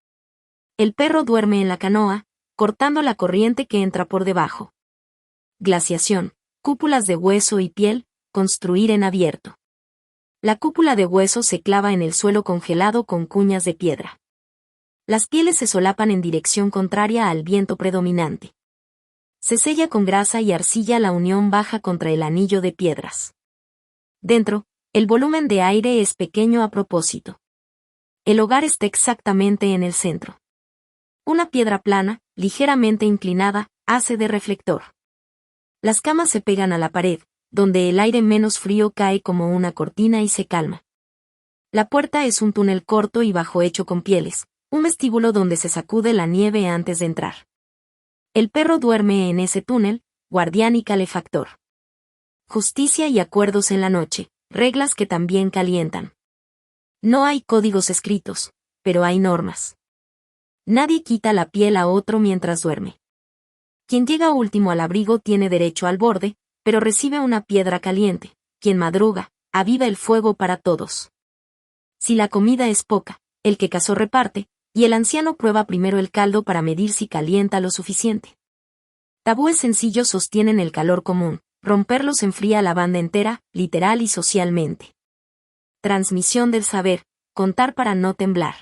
Speaker 1: El perro duerme en la canoa, cortando la corriente que entra por debajo. Glaciación, cúpulas de hueso y piel, construir en abierto. La cúpula de hueso se clava en el suelo congelado con cuñas de piedra. Las pieles se solapan en dirección contraria al viento predominante. Se sella con grasa y arcilla la unión baja contra el anillo de piedras. Dentro, el volumen de aire es pequeño a propósito. El hogar está exactamente en el centro. Una piedra plana, ligeramente inclinada, hace de reflector. Las camas se pegan a la pared, donde el aire menos frío cae como una cortina y se calma. La puerta es un túnel corto y bajo hecho con pieles, un vestíbulo donde se sacude la nieve antes de entrar. El perro duerme en ese túnel, guardián y calefactor. Justicia y acuerdos en la noche, reglas que también calientan. No hay códigos escritos, pero hay normas. Nadie quita la piel a otro mientras duerme. Quien llega último al abrigo tiene derecho al borde, pero recibe una piedra caliente. Quien madruga, aviva el fuego para todos. Si la comida es poca, el que cazó reparte, y el anciano prueba primero el caldo para medir si calienta lo suficiente. Tabúes sencillos sostienen el calor común, romperlos enfría a la banda entera, literal y socialmente. Transmisión del saber, contar para no temblar.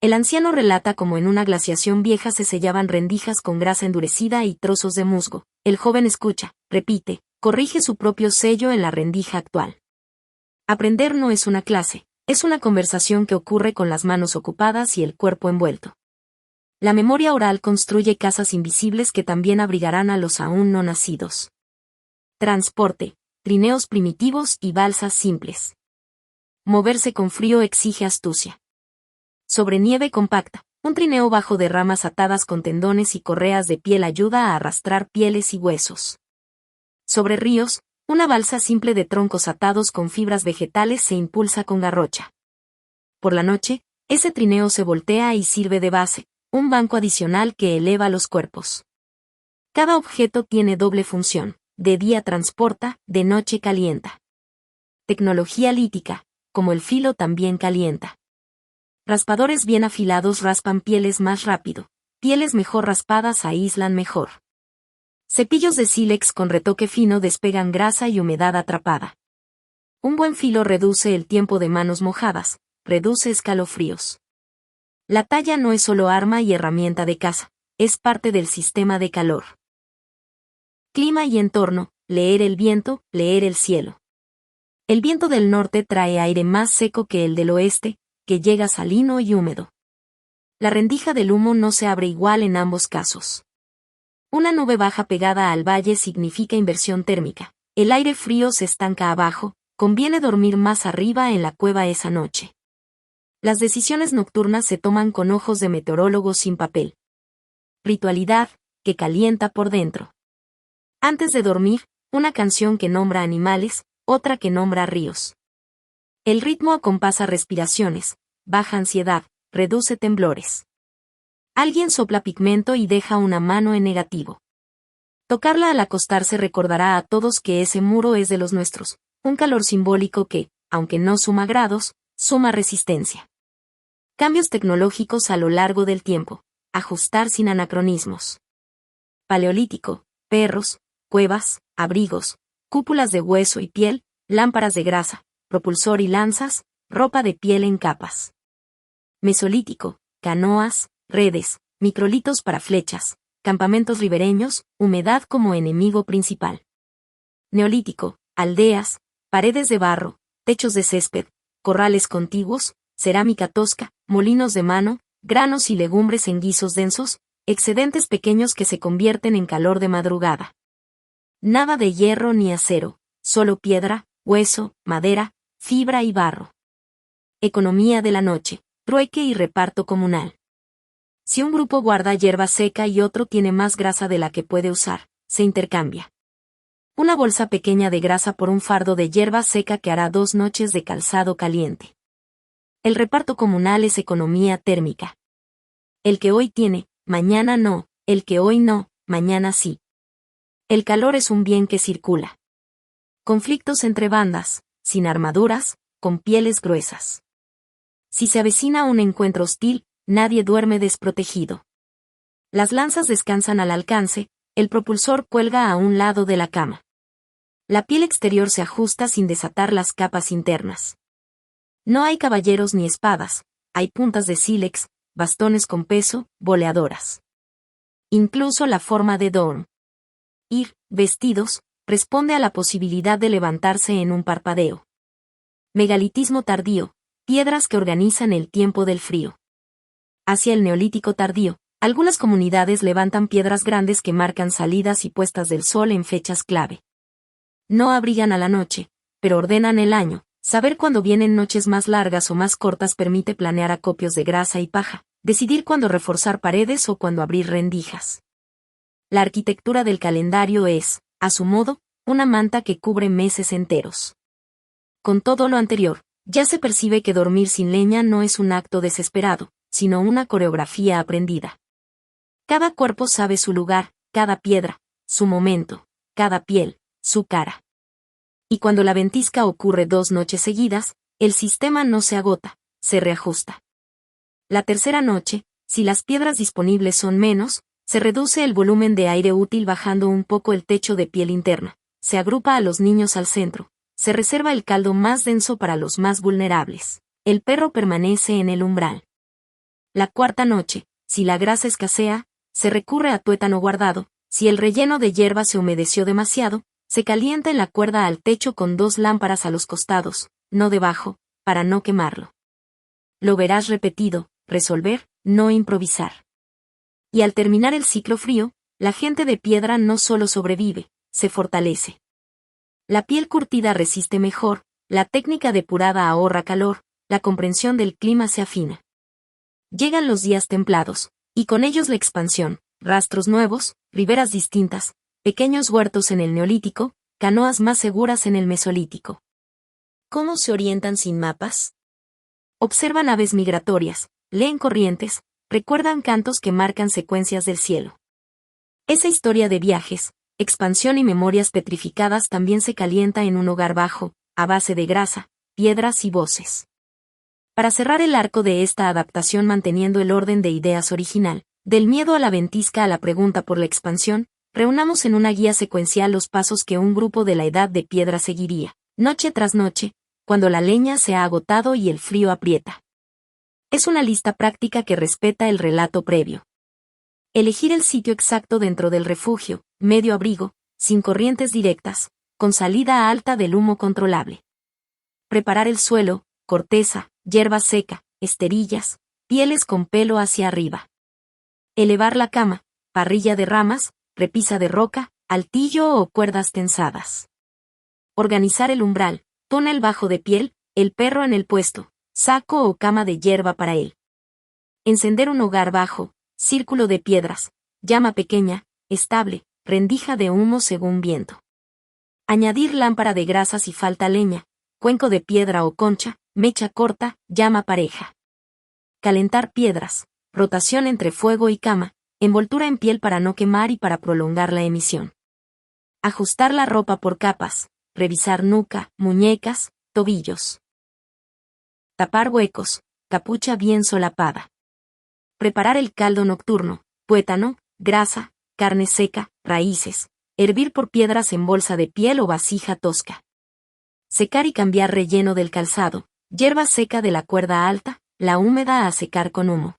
Speaker 1: El anciano relata cómo en una glaciación vieja se sellaban rendijas con grasa endurecida y trozos de musgo. El joven escucha, repite, corrige su propio sello en la rendija actual. Aprender no es una clase, es una conversación que ocurre con las manos ocupadas y el cuerpo envuelto. La memoria oral construye casas invisibles que también abrigarán a los aún no nacidos. Transporte, trineos primitivos y balsas simples. Moverse con frío exige astucia. Sobre nieve compacta, un trineo bajo de ramas atadas con tendones y correas de piel ayuda a arrastrar pieles y huesos. Sobre ríos, una balsa simple de troncos atados con fibras vegetales se impulsa con garrocha. Por la noche, ese trineo se voltea y sirve de base, un banco adicional que eleva los cuerpos. Cada objeto tiene doble función, de día transporta, de noche calienta. Tecnología lítica, como el filo también calienta. Raspadores bien afilados raspan pieles más rápido, pieles mejor raspadas aíslan mejor. Cepillos de sílex con retoque fino despegan grasa y humedad atrapada. Un buen filo reduce el tiempo de manos mojadas, reduce escalofríos. La talla no es solo arma y herramienta de caza, es parte del sistema de calor. Clima y entorno, leer el viento, leer el cielo. El viento del norte trae aire más seco que el del oeste, que llega salino y húmedo. La rendija del humo no se abre igual en ambos casos. Una nube baja pegada al valle significa inversión térmica. El aire frío se estanca abajo, conviene dormir más arriba en la cueva esa noche. Las decisiones nocturnas se toman con ojos de meteorólogos sin papel. Ritualidad, que calienta por dentro. Antes de dormir, una canción que nombra animales, otra que nombra ríos. El ritmo acompasa respiraciones, baja ansiedad, reduce temblores. Alguien sopla pigmento y deja una mano en negativo. Tocarla al acostarse recordará a todos que ese muro es de los nuestros, un calor simbólico que, aunque no suma grados, suma resistencia. Cambios tecnológicos a lo largo del tiempo, ajustar sin anacronismos. Paleolítico, perros, cuevas, abrigos, cúpulas de hueso y piel, lámparas de grasa, propulsor y lanzas, ropa de piel en capas. Mesolítico, canoas, redes, microlitos para flechas, campamentos ribereños, humedad como enemigo principal. Neolítico, aldeas, paredes de barro, techos de césped, corrales contiguos, cerámica tosca, molinos de mano, granos y legumbres en guisos densos, excedentes pequeños que se convierten en calor de madrugada. Nada de hierro ni acero, solo piedra, hueso, madera, fibra y barro. Economía de la noche, trueque y reparto comunal. Si un grupo guarda hierba seca y otro tiene más grasa de la que puede usar, se intercambia. Una bolsa pequeña de grasa por un fardo de hierba seca que hará 2 noches de calzado caliente. El reparto comunal es economía térmica. El que hoy tiene, mañana no, el que hoy no, mañana sí. El calor es un bien que circula. Conflictos entre bandas, sin armaduras, con pieles gruesas. Si se avecina un encuentro hostil, nadie duerme desprotegido. Las lanzas descansan al alcance, el propulsor cuelga a un lado de la cama. La piel exterior se ajusta sin desatar las capas internas. No hay caballeros ni espadas, hay puntas de sílex, bastones con peso, boleadoras. Incluso la forma de dorm. Ir, vestidos, responde a la posibilidad de levantarse en un parpadeo. Megalitismo tardío, piedras que organizan el tiempo del frío. Hacia el neolítico tardío, algunas comunidades levantan piedras grandes que marcan salidas y puestas del sol en fechas clave. No abrigan a la noche, pero ordenan el año. Saber cuándo vienen noches más largas o más cortas permite planear acopios de grasa y paja, decidir cuándo reforzar paredes o cuándo abrir rendijas. La arquitectura del calendario es, a su modo, una manta que cubre meses enteros. Con todo lo anterior, ya se percibe que dormir sin leña no es un acto desesperado, sino una coreografía aprendida. Cada cuerpo sabe su lugar, cada piedra, su momento, cada piel, su cara. Y cuando la ventisca ocurre 2 noches seguidas, el sistema no se agota, se reajusta. La tercera noche, si las piedras disponibles son menos, se reduce el volumen de aire útil bajando un poco el techo de piel interna, se agrupa a los niños al centro, se reserva el caldo más denso para los más vulnerables. El perro permanece en el umbral. La cuarta noche, si la grasa escasea, se recurre a tuétano guardado, si el relleno de hierba se humedeció demasiado, se calienta en la cuerda al techo con 2 lámparas a los costados, no debajo, para no quemarlo. Lo verás repetido, resolver, no improvisar. Y al terminar el ciclo frío, la gente de piedra no solo sobrevive, se fortalece. La piel curtida resiste mejor, la técnica depurada ahorra calor, la comprensión del clima se afina. Llegan los días templados, y con ellos la expansión, rastros nuevos, riberas distintas, pequeños huertos en el Neolítico, canoas más seguras en el Mesolítico. ¿Cómo se orientan sin mapas? Observan aves migratorias, leen corrientes, recuerdan cantos que marcan secuencias del cielo. Esa historia de viajes, expansión y memorias petrificadas también se calienta en un hogar bajo, a base de grasa, piedras y voces. Para cerrar el arco de esta adaptación manteniendo el orden de ideas original, del miedo a la ventisca a la pregunta por la expansión, reunamos en una guía secuencial los pasos que un grupo de la Edad de Piedra seguiría, noche tras noche, cuando la leña se ha agotado y el frío aprieta. Es una lista práctica que respeta el relato previo. Elegir el sitio exacto dentro del refugio, medio abrigo, sin corrientes directas, con salida alta del humo controlable. Preparar el suelo, corteza, hierba seca, esterillas, pieles con pelo hacia arriba. Elevar la cama, parrilla de ramas, repisa de roca, altillo o cuerdas tensadas. Organizar el umbral, túnel bajo de piel, el perro en el puesto, saco o cama de hierba para él. Encender un hogar bajo, círculo de piedras, llama pequeña, estable, rendija de humo según viento. Añadir lámpara de grasa si falta leña, cuenco de piedra o concha, mecha corta, llama pareja. Calentar piedras, rotación entre fuego y cama, envoltura en piel para no quemar y para prolongar la emisión. Ajustar la ropa por capas, revisar nuca, muñecas, tobillos. Tapar huecos, capucha bien solapada. Preparar el caldo nocturno, tuétano, grasa, carne seca, raíces, hervir por piedras en bolsa de piel o vasija tosca. Secar y cambiar relleno del calzado, hierba seca de la cuerda alta, la húmeda a secar con humo.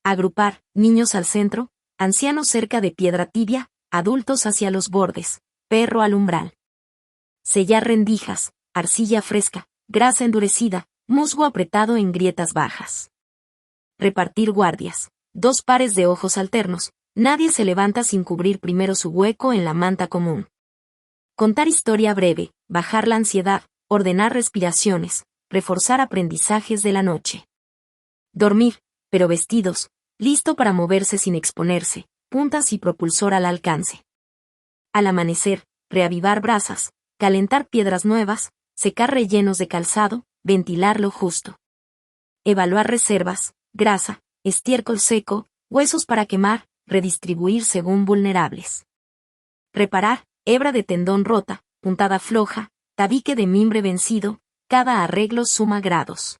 Speaker 1: Agrupar, niños al centro, ancianos cerca de piedra tibia, adultos hacia los bordes, perro al umbral. Sellar rendijas, arcilla fresca, grasa endurecida, musgo apretado en grietas bajas. Repartir guardias, 2 pares de ojos alternos, nadie se levanta sin cubrir primero su hueco en la manta común. Contar historia breve, bajar la ansiedad, ordenar respiraciones, reforzar aprendizajes de la noche. Dormir, pero vestidos, listo para moverse sin exponerse, puntas y propulsor al alcance. Al amanecer, reavivar brasas, calentar piedras nuevas, secar rellenos de calzado, ventilar lo justo. Evaluar reservas, grasa, estiércol seco, huesos para quemar, redistribuir según vulnerables. Reparar, hebra de tendón rota, puntada floja, tabique de mimbre vencido, cada arreglo suma grados.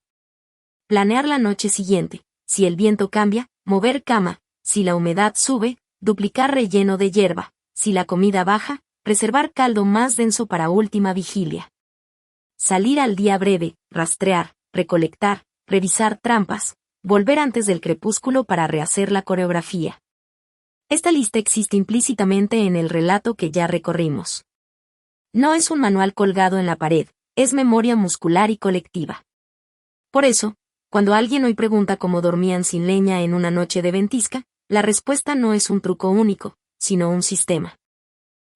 Speaker 1: Planear la noche siguiente, si el viento cambia, mover cama, si la humedad sube, duplicar relleno de hierba, si la comida baja, reservar caldo más denso para última vigilia. Salir al día breve, rastrear, recolectar, revisar trampas, volver antes del crepúsculo para rehacer la coreografía. Esta lista existe implícitamente en el relato que ya recorrimos. No es un manual colgado en la pared, es memoria muscular y colectiva. Por eso, cuando alguien hoy pregunta cómo dormían sin leña en una noche de ventisca, la respuesta no es un truco único, sino un sistema.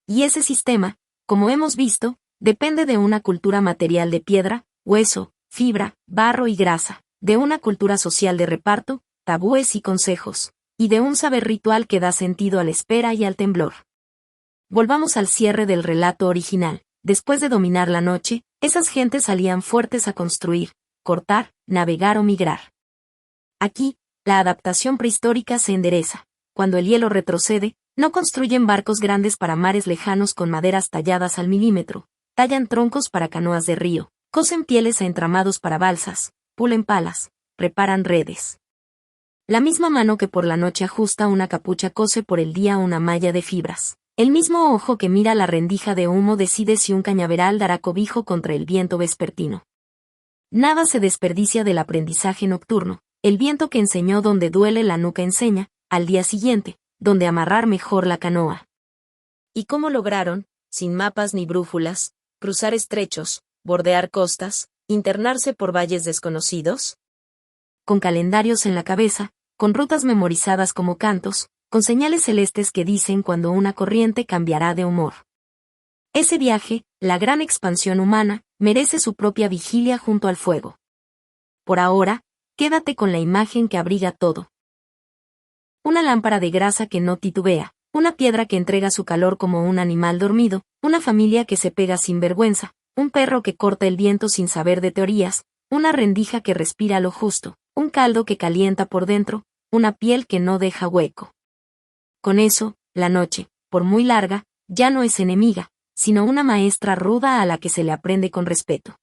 Speaker 1: Y ese sistema, como hemos visto, depende de una cultura material de piedra, hueso, fibra, barro y grasa, de una cultura social de reparto, tabúes y consejos, y de un saber ritual que da sentido a la espera y al temblor. Volvamos al cierre del relato original. Después de dominar la noche, esas gentes salían fuertes a construir, cortar, navegar o migrar. Aquí, la adaptación prehistórica se endereza. Cuando el hielo retrocede, no construyen barcos grandes para mares lejanos con maderas talladas al milímetro, tallan troncos para canoas de río, cosen pieles a entramados para balsas, pulen palas, preparan redes. La misma mano que por la noche ajusta una capucha cose por el día una malla de fibras. El mismo ojo que mira la rendija de humo decide si un cañaveral dará cobijo contra el viento vespertino. Nada se desperdicia del aprendizaje nocturno. El viento que enseñó donde duele la nuca enseña, al día siguiente, donde amarrar mejor la canoa. ¿Y cómo lograron, sin mapas ni brújulas, cruzar estrechos, bordear costas, internarse por valles desconocidos? Con calendarios en la cabeza, con rutas memorizadas como cantos, con señales celestes que dicen cuando una corriente cambiará de humor. Ese viaje, la gran expansión humana, merece su propia vigilia junto al fuego. Por ahora, quédate con la imagen que abriga todo. Una lámpara de grasa que no titubea, una piedra que entrega su calor como un animal dormido, una familia que se pega sin vergüenza, un perro que corta el viento sin saber de teorías, una rendija que respira lo justo, un caldo que calienta por dentro, una piel que no deja hueco. Con eso, la noche, por muy larga, ya no es enemiga, sino una maestra ruda a la que se le aprende con respeto.